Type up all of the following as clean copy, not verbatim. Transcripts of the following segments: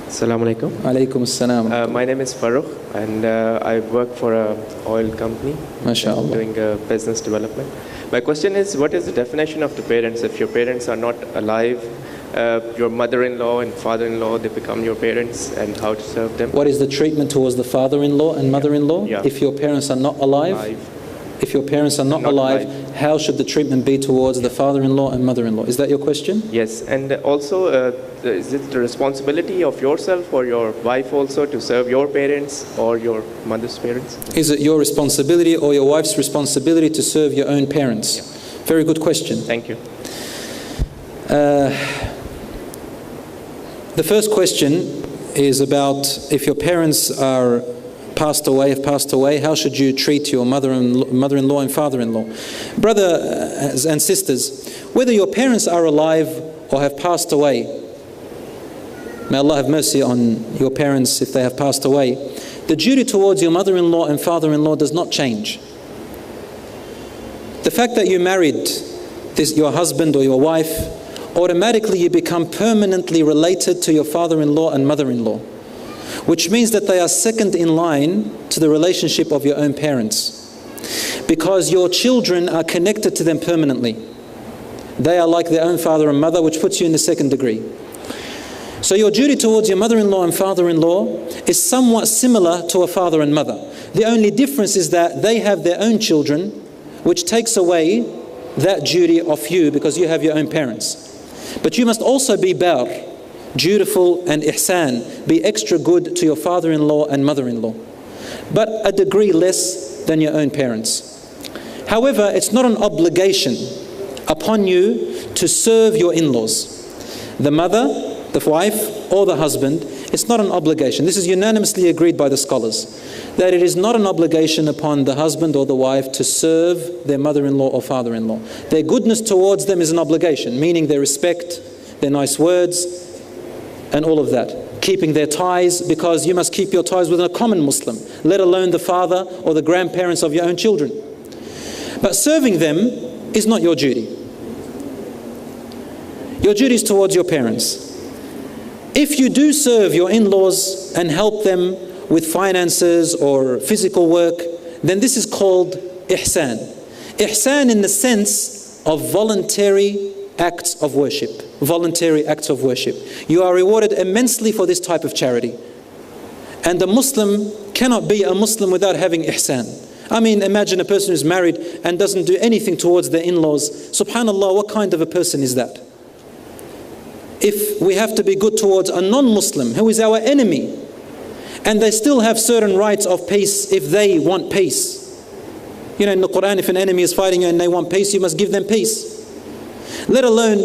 Assalamu alaikum. Alaykum as-salam. My name is Farooq, and I work for an oil company. MashaAllah. Doing business development. My question is, what is the definition of the parents? If your parents are not alive, your mother-in-law and father-in-law, they become your parents, and how to serve them? What is the treatment towards the father-in-law and mother-in-law? Yeah. If your parents are not alive? If your parents are not alive, how should the treatment be towards the father-in-law and mother-in-law? Is that your question? Yes, and also, is it the responsibility of yourself or your wife also to serve your parents or your mother's parents? Is it your responsibility or your wife's responsibility to serve your own parents? Yeah. Very good question. Thank you. The first question is about if your parents are passed away, how should you treat your mother-in-law and father-in-law? Brothers and sisters, whether your parents are alive or have passed away, may Allah have mercy on your parents if they have passed away, the duty towards your mother-in-law and father-in-law does not change. The fact that you married your husband or your wife, automatically you become permanently related to your father-in-law and mother-in-law, which means that they are second in line to the relationship of your own parents, because your children are connected to them permanently. They are like their own father and mother, which puts you in the second degree. So your duty towards your mother-in-law and father-in-law is somewhat similar to a father and mother. The only difference is that they have their own children, which takes away that duty off you because you have your own parents. But you must also be bar, dutiful, and ihsan, be extra good to your father-in-law and mother-in-law, but a degree less than your own parents. However, it's not an obligation upon you to serve your in-laws. The mother, the wife, or the husband, it's not an obligation. This is unanimously agreed by the scholars, that it is not an obligation upon the husband or the wife to serve their mother-in-law or father-in-law. Their goodness towards them is an obligation, meaning their respect, their nice words, and all of that. Keeping their ties, because you must keep your ties with a common Muslim, let alone the father or the grandparents of your own children. But serving them is not your duty. Your duty is towards your parents. If you do serve your in-laws and help them with finances or physical work, then this is called ihsan. Ihsan in the sense of voluntary acts of worship. Voluntary acts of worship. You are rewarded immensely for this type of charity. And a Muslim cannot be a Muslim without having ihsan. I mean, imagine a person who's married and doesn't do anything towards their in-laws. Subhanallah, what kind of a person is that? If we have to be good towards a non-Muslim who is our enemy, and they still have certain rights of peace if they want peace. You know, in the Quran, if an enemy is fighting you and they want peace, you must give them peace. Let alone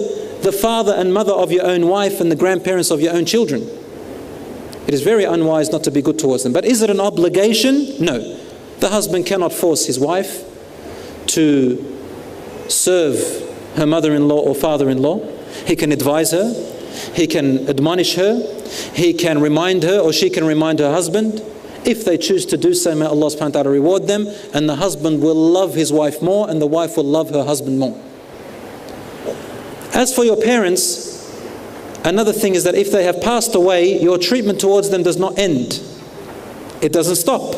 the father and mother of your own wife and the grandparents of your own children. It is very unwise not to be good towards them. But is it an obligation? No. The husband cannot force his wife to serve her mother-in-law or father-in-law. He can advise her, he can admonish her, he can remind her, or she can remind her husband. If they choose to do so, may Allah subhanahu wa ta'ala reward them, and the husband will love his wife more and the wife will love her husband more. As for your parents, another thing is that if they have passed away, your treatment towards them does not end. It doesn't stop.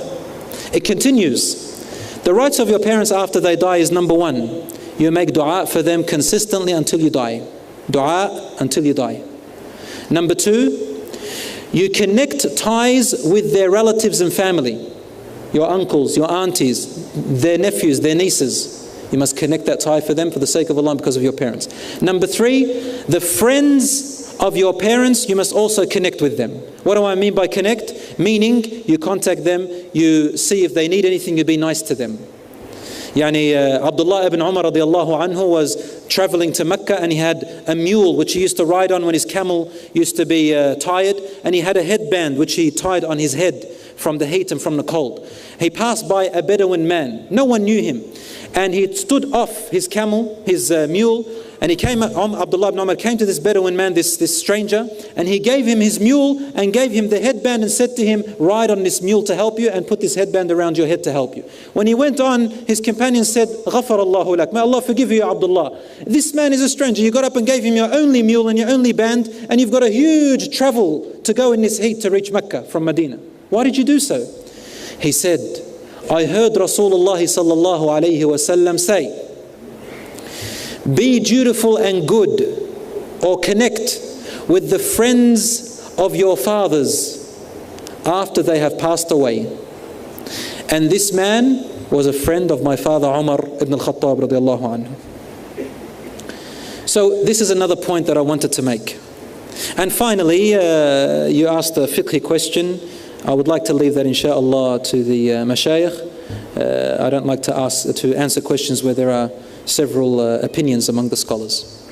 It continues. The rights of your parents after they die is number one, you make dua for them consistently until you die. Dua until you die. Number two, you connect ties with their relatives and family. Your uncles, your aunties, their nephews, their nieces. You must connect that tie for them for the sake of Allah because of your parents. Number three, the friends of your parents, you must also connect with them. What do I mean by connect? Meaning you contact them, you see if they need anything, you be nice to them. Abdullah ibn Umar radiallahu anhu was traveling to Mecca, and he had a mule which he used to ride on when his camel used to be tired, and he had a headband which he tied on his head from the heat and from the cold. He passed by a Bedouin man. No one knew him. And he stood off his camel, his mule, and he came, Abdullah ibn Umar came to this Bedouin man, this stranger, and he gave him his mule and gave him the headband and said to him, ride on this mule to help you and put this headband around your head to help you. When he went on, his companion said, غَفَرَ اللَّهُ لَكَ, may Allah forgive you, Abdullah. This man is a stranger. You got up and gave him your only mule and your only band, and you've got a huge travel to go in this heat to reach Mecca from Medina? Why did you do so? He said, I heard Rasulullah sallallahu alayhi wasallam say, be dutiful and good, or connect with the friends of your fathers after they have passed away. And this man was a friend of my father Umar ibn al-Khattab radiallahu anhu. So this is another point that I wanted to make. And finally, you asked a fiqhi question. I would like to leave that inshaAllah to the mashayikh. I don't like to answer questions where there are several opinions among the scholars.